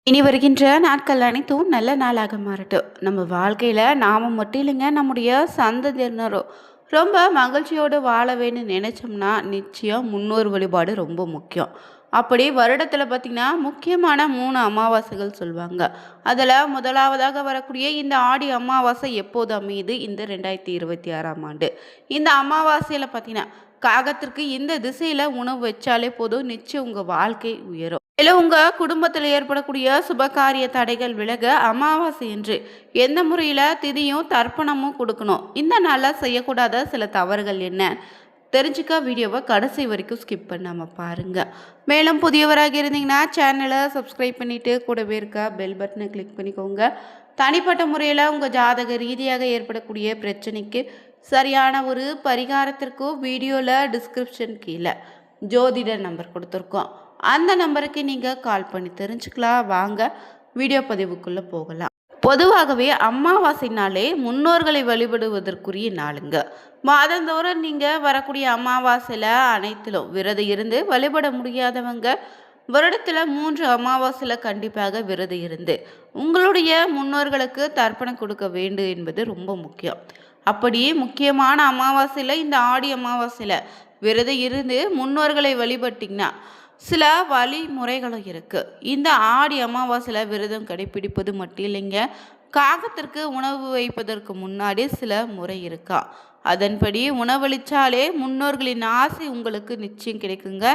இனி வருகின்ற நாட்கள் அனைத்தும் நல்ல நாளாக மாறட்டும். நம்ம வாழ்க்கையில் நாம் மட்டும் இல்லைங்க, நம்முடைய சந்ததியினரும் ரொம்ப மகிழ்ச்சியோடு வாழ வேணும்னு நினச்சோம்னா நிச்சயம் முன்னோர் வழிபாடு ரொம்ப முக்கியம். அப்படி வருடத்தில் பார்த்திங்கன்னா முக்கியமான 3 அமாவாசைகள் சொல்லுவாங்க. அதில் முதலாவதாக வரக்கூடிய இந்த ஆடி அமாவாசை எப்போது அமையுது? இந்த 2026ஆம் ஆண்டு. இந்த அமாவாசையில் பார்த்திங்கன்னா காகத்திற்கு இந்த திசையில் உணவு வச்சாலே போதும், நிச்சயம் உங்கள் வாழ்க்கை உயரும். மேலும் உங்க குடும்பத்தில் ஏற்படக்கூடிய சுபகாரிய தடைகள் விலக அமாவாசை என்று எந்த முறையில் திதியும் தர்ப்பணமும் கொடுக்கணும், இந்த நாளில் செய்யக்கூடாத சில தவறுகள் என்ன தெரிஞ்சுக்க வீடியோவை கடைசி வரைக்கும் ஸ்கிப் பண்ணாமல் பாருங்கள். மேலும் புதியவராக இருந்தீங்கன்னா சேனலை சப்ஸ்கிரைப் பண்ணிவிட்டு கூடவே இருக்க பெல் பட்டனை கிளிக் பண்ணிக்கோங்க. தனிப்பட்ட முறையில் உங்கள் ஜாதக ரீதியாக ஏற்படக்கூடிய பிரச்சனைக்கு சரியான ஒரு பரிகாரத்திற்கும் வீடியோவில் டிஸ்கிரிப்ஷன் கீழே ஜோதிடர் நம்பர் கொடுத்துருக்கோம். அந்த நம்பருக்கு நீங்கள் கால் பண்ணி தெரிஞ்சுக்கலாம். வாங்க வீடியோ பதிவுக்குள்ளே போகலாம். பொதுவாகவே அமாவாசைனாலே முன்னோர்களை வழிபடுவதற்குரிய நாளுங்க. மாதந்தோறும் நீங்கள் வரக்கூடிய அமாவாசையில் அனைத்திலும் விரதம் இருந்து வழிபட முடியாதவங்க வருடத்தில் 3 அமாவாசையில் கண்டிப்பாக விரதம் இருந்து உங்களுடைய முன்னோர்களுக்கு தர்ப்பணம் கொடுக்க வேண்டும் என்பது ரொம்ப முக்கியம். அப்படி முக்கியமான அமாவாசையில் இந்த ஆடி அமாவாசையில் விரதம் இருந்து முன்னோர்களை வழிபட்டிங்கன்னா சில வழிமுறைகளும் இருக்குது. இந்த ஆடி அமாவாசையில் விரதம் கடைப்பிடிப்பது மட்டும் இல்லைங்க, காகத்திற்கு உணவு வைப்பதற்கு முன்னாடி சில முறை இருக்கா. அதன்படி உணவளித்தாலே முன்னோர்களின் ஆசை உங்களுக்கு நிச்சயம் கிடைக்குங்க.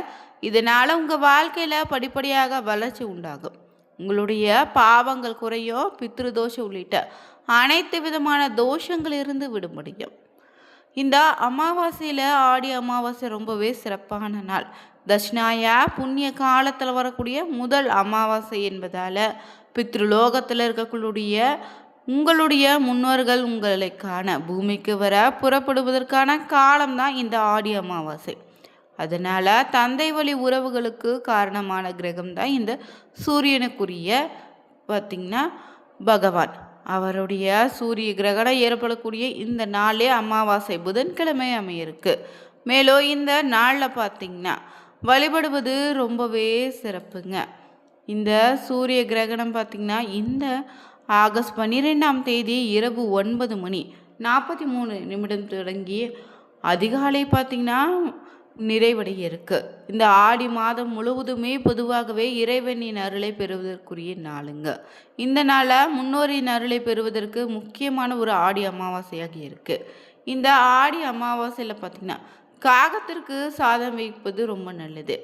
இதனால் உங்கள் வாழ்க்கையில் படிப்படியாக வளர்ச்சி உண்டாகும். உங்களுடைய பாவங்கள் குறையும். பித்ருதோஷம் உள்ளிட்ட அனைத்து விதமான தோஷங்களிலிருந்து விடுபடியும். இந்த அமாவாசையில் ஆடி அமாவாசை ரொம்பவே சிறப்பான நாள். தட்சிணாயா புண்ணிய காலத்தில் வரக்கூடிய முதல் அமாவாசை என்பதால் பித்ருலோகத்தில் இருக்கக்கூடிய உங்களுடைய முன்னோர்கள் உங்களை காண பூமிக்கு வர புறப்படுவதற்கான காலம்தான் இந்த ஆடி அமாவாசை. அதனால் தந்தை வழி உறவுகளுக்கு காரணமான கிரகம் தான் இந்த சூரியனுக்குரிய பார்த்திங்கன்னா பகவான். அவருடைய சூரிய கிரகணம் ஏற்படக்கூடிய இந்த நாளே அமாவாசை புதன்கிழமை அமையிருக்கு. மேலும் இந்த நாளில் பார்த்திங்கன்னா வழிபடுவது ரொம்பவே சிறப்புங்க. இந்த சூரிய கிரகணம் பார்த்திங்கன்னா இந்த ஆகஸ்ட் 12ஆம் தேதி இரவு 9:43 தொடங்கி அதிகாலை பார்த்திங்கன்னா நிறைவடைய இருக்கு. இந்த ஆடி மாதம் முழுவதுமே பொதுவாகவே இறைவனின் அருளை பெறுவதற்குரிய நாளுங்க. இந்த நாளை முன்னோரின் அருளை பெறுவதற்கு முக்கியமான ஒரு ஆடி அமாவாசையாக இருக்கு. இந்த ஆடி அமாவாசையில் பார்த்திங்கன்னா காகத்திற்கு சாதம் வைப்பது ரொம்ப நல்லது.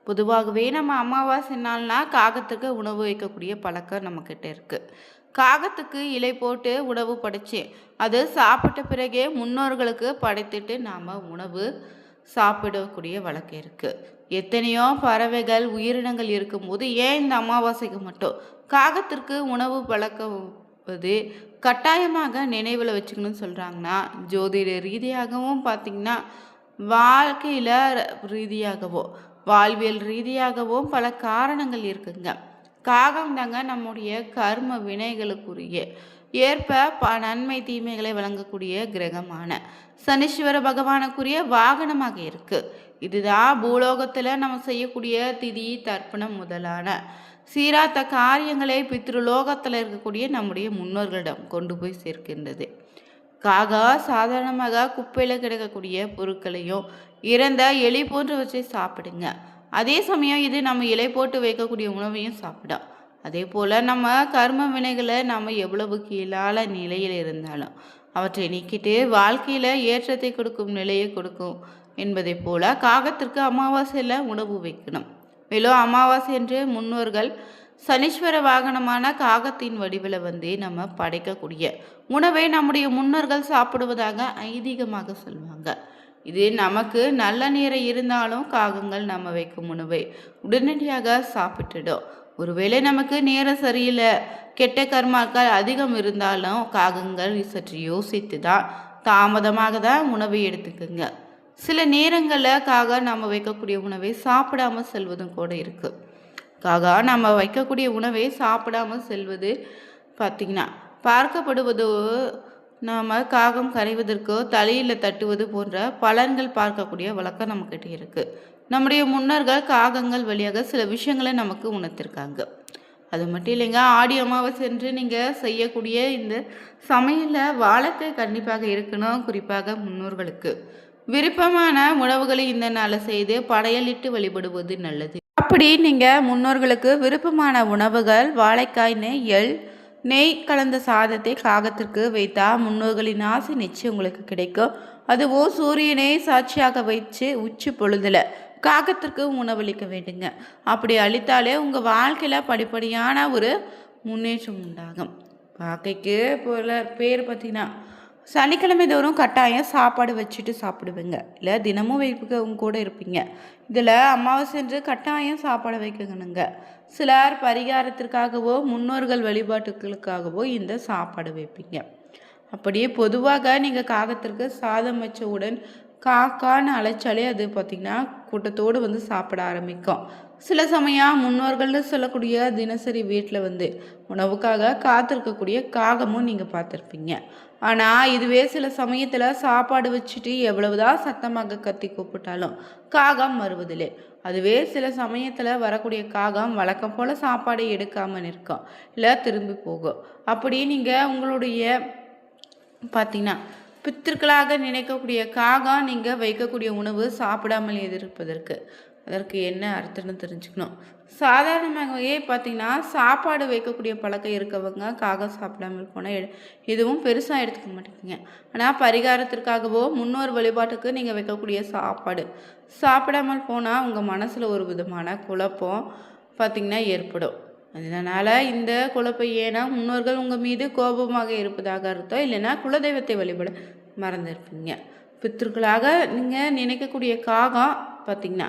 பொதுவாகவே நம்ம அமாவாசை நாள்னா காகத்துக்கு உணவு வைக்கக்கூடிய பழக்கம் நம்மக்கிட்ட இருக்குது. காகத்துக்கு இலை போட்டு உணவு படைச்சி அது சாப்பிட்ட பிறகே முன்னோர்களுக்கு படைத்துட்டு நாம் உணவு சாப்பிடக்கூடிய வழக்கம் இருக்குது. எத்தனையோ பறவைகள் உயிரினங்கள் இருக்கும்போது ஏன் இந்த அமாவாசைக்கு மட்டும் காகத்திற்கு உணவு பழக்குவது கட்டாயமாக நினைவில் வச்சுக்கணும்னு சொல்கிறாங்கன்னா, ஜோதிட ரீதியாகவும் பார்த்திங்கன்னா வாழ்க்கையில் ரீதியாகவோ வாழ்வியல் ரீதியாகவும் பல காரணங்கள் இருக்குங்க. காகம் தாங்க நம்முடைய கர்ம வினைகளுக்குரிய ஏற்ப நன்மை தீமைகளை வழங்கக்கூடிய கிரகமான சனீஸ்வர பகவானுக்குரிய வாகனமாக இருக்குது. இதுதான் பூலோகத்தில் நம்ம செய்யக்கூடிய திதி தர்ப்பணம் முதலான சீராத்த காரியங்களை பித்ருலோகத்தில் இருக்கக்கூடிய நம்முடைய முன்னோர்களிடம் கொண்டு போய் சேர்க்கின்றது. காகா சாதாரணமாக குப்பையில் கிடக்கக்கூடிய பொருட்களையும் இறந்த எலி போன்றவற்றை சாப்பிடுங்க. அதே சமயம் இது நம்ம இலை போட்டு வைக்கக்கூடிய உணவையும் சாப்பிடும். அதே போல் நம்ம கர்ம வினைகளை நம்ம எவ்வளவு கீழான நிலையில் இருந்தாலும் அவற்றை நீக்கிட்டு வாழ்க்கையில் ஏற்றத்தை கொடுக்கும் நிலையை கொடுக்கும் என்பதை போல காகத்திற்கு அமாவாசையில் உணவு வைக்கணும். மேலும் அமாவாசை என்று முன்னோர்கள் சனீஸ்வர வாகனமான காகத்தின் வடிவில் நம்ம படைக்கக்கூடிய உணவை நம்முடைய முன்னோர்கள் சாப்பிடுவதாக ஐதீகமாக சொல்லுவாங்க. இது நமக்கு நல்ல நேரம் இருந்தாலும் காகங்கள் நம்ம வைக்கும் உணவை உடனடியாக சாப்பிட்டுடும். ஒருவேளை நமக்கு நேரம் சரியில்லை, கெட்ட கர்மாக்கள் அதிகம் இருந்தாலும் காகங்கள் சற்று யோசித்து தான் தாமதமாக தான் உணவை எடுத்துக்குங்க. சில நேரங்களில் காகம் நம்ம வைக்கக்கூடிய உணவை சாப்பிடாமல் செல்வதும் கூட இருக்குது. காகா நம்ம வைக்கக்கூடிய உணவை சாப்பிடாமல் செல்வது பார்த்திங்கன்னா பார்க்கப்படுவதோ நாம் காகம் கரைவதற்கோ தலையில் தட்டுவது போன்ற பலன்கள் பார்க்கக்கூடிய வழக்கம் நம்மக்கிட்ட இருக்குது. நம்முடைய முன்னோர்கள் காகங்கள் வழியாக சில விஷயங்களை நமக்கு உணர்த்திருக்காங்க. அது மட்டும் இல்லைங்க, ஆடி அமாவாசை என்று நீங்கள் செய்யக்கூடிய இந்த சமையலில் வாழைக்காய் கண்டிப்பாக இருக்கணும். குறிப்பாக முன்னோர்களுக்கு விருப்பமான உணவுகளை இந்த நாளில் செய்து படையலிட்டு வழிபடுவது நல்லது. அப்படி நீங்கள் முன்னோர்களுக்கு விருப்பமான உணவுகள் வாழைக்காய், நெய் கலந்த சாதத்தை காகத்திற்கு வைத்தா முன்னோர்களின் ஆசை நிச்சயம் உங்களுக்கு கிடைக்கும். அதுவும் சூரியனை சாட்சியாக வச்சு உச்சி பொழுதுல காகத்திற்கு உணவளிக்க வேண்டுங்க. அப்படி அளித்தாலே உங்கள் வாழ்க்கையில் படிப்படியான ஒரு முன்னேற்றம் உண்டாகும். காக்கைக்கு போல பேர் பார்த்தீங்கன்னா சனிக்கிழமை தோறும் கட்டாயம் சாப்பாடு வச்சுட்டு சாப்பிடுவேங்க. இல்லை தினமும் வைப்புங்க கூட இருப்பீங்க. இதில் அமாவாசை என்று கட்டாயம் சாப்பாடு வைக்கணுங்க. சிலர் பரிகாரத்திற்காகவோ முன்னோர்கள் வழிபாட்டுகளுக்காகவோ இந்த சாப்பாடு வைப்பீங்க. அப்படியே பொதுவாக நீங்கள் காகத்திற்கு சாதம் வச்சவுடன் காக்கான்னு அழைச்சாலே அது பார்த்திங்கன்னா கூட்டத்தோடு வந்து சாப்பிட ஆரம்பிக்கும். சில சமயம் முன்னோர்கள்னு சொல்லக்கூடிய தினசரி வீட்டில் வந்து உணவுக்காக காத்திருக்கக்கூடிய காகமும் நீங்கள் பார்த்துருப்பீங்க. ஆனால் இதுவே சில சமயத்தில் சாப்பாடு வச்சுட்டு எவ்வளவுதான் சத்தமாக கத்தி கூப்பிட்டாலும் காகம் வருவதில்லை. அதுவே சில சமயத்தில் வரக்கூடிய காகம் வழக்கம் போல் சாப்பாடு எடுக்காமல் நிற்கும், இல்லை திரும்பி போகும். அப்படி நீங்கள் உங்களுடைய பார்த்தீங்கன்னா பித்திருக்களாக நினைக்கக்கூடிய காகம் நீங்கள் வைக்கக்கூடிய உணவு சாப்பிடாமல் எதிர்ப்பதற்கு அதற்கு என்ன அர்த்தம்னு தெரிஞ்சுக்கணும். சாதாரணமாகவே பார்த்திங்கன்னா சாப்பாடு வைக்கக்கூடிய பழக்கம் இருக்கவங்க காகம் சாப்பிடாமல் போனால் எதுவும் பெருசாக எடுத்துக்க மாட்டேங்குங்க. ஆனால் பரிகாரத்திற்காகவோ முன்னோர் வழிபாட்டுக்கு நீங்கள் வைக்கக்கூடிய சாப்பாடு சாப்பிடாமல் போனால் உங்கள் மனசில் ஒரு விதமான குழப்பம் பார்த்திங்கன்னா ஏற்படும். அதனால் இந்த குழப்பம் ஏன்னா முன்னோர்கள் உங்கள் மீது கோபமாக இருப்பதாக அர்த்தம், இல்லைன்னா குலதெய்வத்தை வழிபட மறந்துருப்பீங்க. பித்திருக்களாக நீங்கள் நினைக்கக்கூடிய காகம் பார்த்திங்கன்னா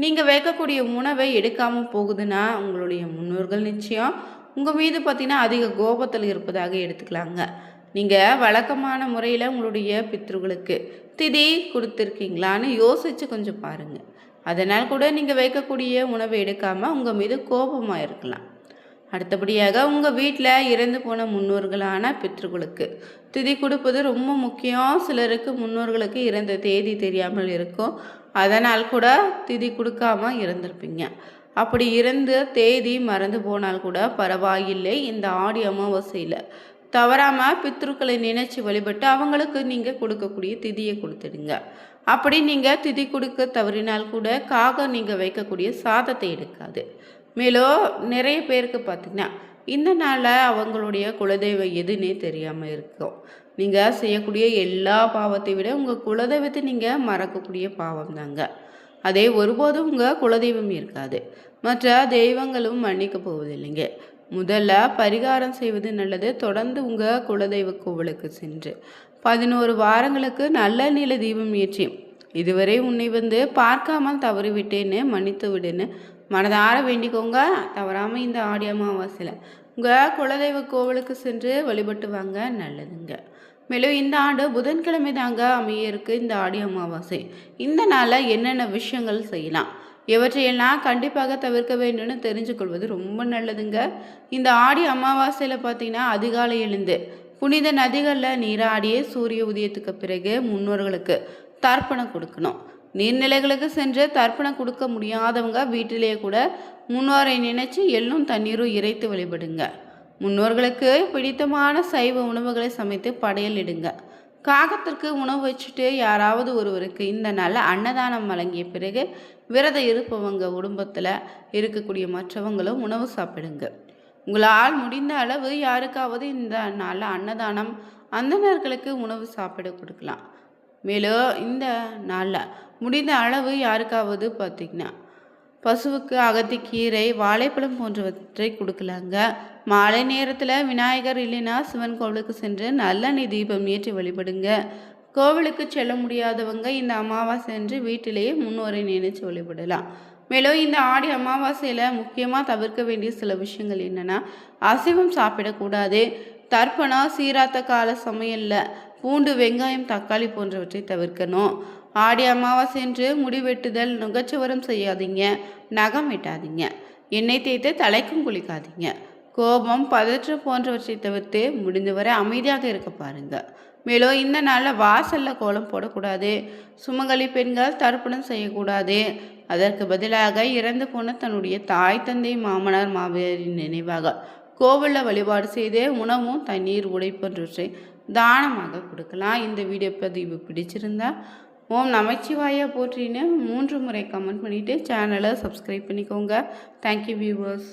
நீங்கள் வைக்கக்கூடிய உணவை எடுக்காமல் போகுதுன்னா உங்களுடைய முன்னோர்கள் நிச்சயம் உங்கள் மீது பார்த்திங்கன்னா அதிக கோபத்தில் இருப்பதாக எடுத்துக்கலாங்க. நீங்கள் வழக்கமான முறையில் உங்களுடைய பித்ருகளுக்கு திதி கொடுத்துருக்கீங்களான்னு யோசித்து கொஞ்சம் பாருங்கள். அதனால் கூட நீங்கள் வைக்கக்கூடிய உணவை எடுக்காமல் உங்கள் மீது கோபமாக இருக்கலாம். அடுத்தபடியாக உங்கள் வீட்டில் இறந்து போன முன்னோர்களான பித்ருகளுக்கு திதி கொடுப்பது ரொம்ப முக்கியம். சிலருக்கு முன்னோர்களுக்கு இறந்த தேதி தெரியாமல் இருக்கும், அதனால் கூட திதி கொடுக்காம இறந்துருப்பீங்க. அப்படி இறந்த தேதி மறந்து போனால் கூட பரவாயில்லை, இந்த ஆடி அமாவாசையில் தவறாமல் பித்ருக்களை நினைச்சு வழிபட்டு அவங்களுக்கு நீங்கள் கொடுக்கக்கூடிய திதியை கொடுத்துடுங்க. அப்படி நீங்கள் திதி கொடுக்க தவறினால் கூட காகம் நீங்கள் வைக்கக்கூடிய சாதத்தை எடுக்காது. மேலும் நிறைய பேருக்கு பார்த்திங்கன்னா இந்த நாளில் அவங்களுடைய குலதெய்வம் எதுன்னே தெரியாமல் இருக்கும். நீங்கள் செய்யக்கூடிய எல்லா பாவத்தை விட உங்கள் குலதெய்வத்தை நீங்கள் மறக்கக்கூடிய பாவம் தாங்க. அதே ஒருபோதும் உங்கள் குலதெய்வம் இருக்காது, மற்ற தெய்வங்களும் மன்னிக்க போவதில்லைங்க. முதல்ல பரிகாரம் செய்வது நல்லது. தொடர்ந்து உங்கள் குலதெய்வ கோவிலுக்கு சென்று 11 வாரங்களுக்கு நல்ல நீல தீபம் ஏற்றி இதுவரை உன்னை வந்து பார்க்காமல் தவறிவிட்டேன்னு மன்னித்து விடுன்னு மனதார வேண்டிக்கோங்க. தவறாமல் இந்த ஆடி அமாவாசையில் உங்கள் குலதெய்வ கோவிலுக்கு சென்று வழிபட்டு வாங்க, நல்லதுங்க. மேலும் இந்த ஆண்டு புதன்கிழமை தாங்க அமைய இருக்கு இந்த ஆடி அமாவாசை. இந்த நாளில் என்னென்ன விஷயங்கள் செய்யலாம், எவற்றையெல்லாம் கண்டிப்பாக தவிர்க்க வேண்டும்னு தெரிஞ்சுக்கொள்வது ரொம்ப நல்லதுங்க. இந்த ஆடி அமாவாசையில் பார்த்திங்கன்னா அதிகாலை எழுந்து புனித நதிகளில் நீராடிய சூரிய உதயத்துக்கு பிறகு முன்னோர்களுக்கு தர்ப்பணம் கொடுக்கணும். நீர்நிலைகளுக்கு சென்று தர்ப்பணம் கொடுக்க முடியாதவங்க வீட்டிலேயே கூட முன்னோரை நினைச்சு எள்ளும் தண்ணீரும் இறைத்து வழிபடுங்க. முன்னோர்களுக்கு பிடித்தமான சைவ உணவுகளை சமைத்து படையல் இடுங்க. காகத்திற்கு உணவு வச்சுட்டு யாராவது ஒருவருக்கு இந்த நாளில் அன்னதானம் வழங்கிய பிறகு விரதம் இருப்பவங்க குடும்பத்தில் இருக்கக்கூடிய மற்றவங்களும் உணவு சாப்பிடுங்க. உங்களால் முடிந்த அளவு யாருக்காவது இந்த நாளில் அன்னதானம் அந்தணர்களுக்கு உணவு சாப்பிட கொடுக்கலாம். மேலும் இந்த நாளில் முடிந்த அளவு யாருக்காவது பார்த்திங்கன்னா பசுவுக்கு அகத்திக்கீரை, வாழைப்பழம் போன்றவற்றை கொடுக்கலாங்க. மாலை நேரத்தில் விநாயகர் இல்லைன்னா சிவன் கோவிலுக்கு சென்று நல்லெண்ணெய் தீபம் ஏற்றி வழிபடுங்க. கோவிலுக்கு செல்ல முடியாதவங்க இந்த அமாவாசை என்று வீட்டிலேயே முன்னோரை நினைச்சு வழிபடலாம். மேலும் இந்த ஆடி அமாவாசையில் முக்கியமாக தவிர்க்க வேண்டிய சில விஷயங்கள் என்னென்னா, அசைவம் சாப்பிடக்கூடாது. தர்ப்பணம் சீராத்த கால சமையலில் பூண்டு, வெங்காயம், தக்காளி போன்றவற்றை தவிர்க்கணும். ஆடி அமாவாசை என்று முடிவெட்டுதல், நுகச்சுவரம் செய்யாதீங்க, நகம் வெட்டாதீங்க, எண்ணெய் தேய்த்து தலைக்கும் குளிக்காதீங்க. கோபம், பதற்றம் போன்றவற்றை தவிர்த்து முடிந்தவரை அமைதியாக இருக்க பாருங்க. மேலும் இந்த நாளில் வாசலில் கோலம் போடக்கூடாது. சுமங்கலி பெண்கள் தர்ப்பணம் செய்யக்கூடாது. அதற்கு பதிலாக இறந்து போன தன்னுடைய தாய் தந்தை மாமனார் மாமியாரின் நினைவாக கோவிலில் வழிபாடு செய்து உணவும் தண்ணீர் உடை போன்றவற்றை தானமாக கொடுக்கலாம். இந்த வீடியோ பதிவு பிடிச்சிருந்தா ஓம் நமச்சிவாயா போற்றின்னு 3 முறை கமெண்ட் பண்ணிவிட்டு சேனலை சப்ஸ்கிரைப் பண்ணிக்கோங்க. Thank you viewers.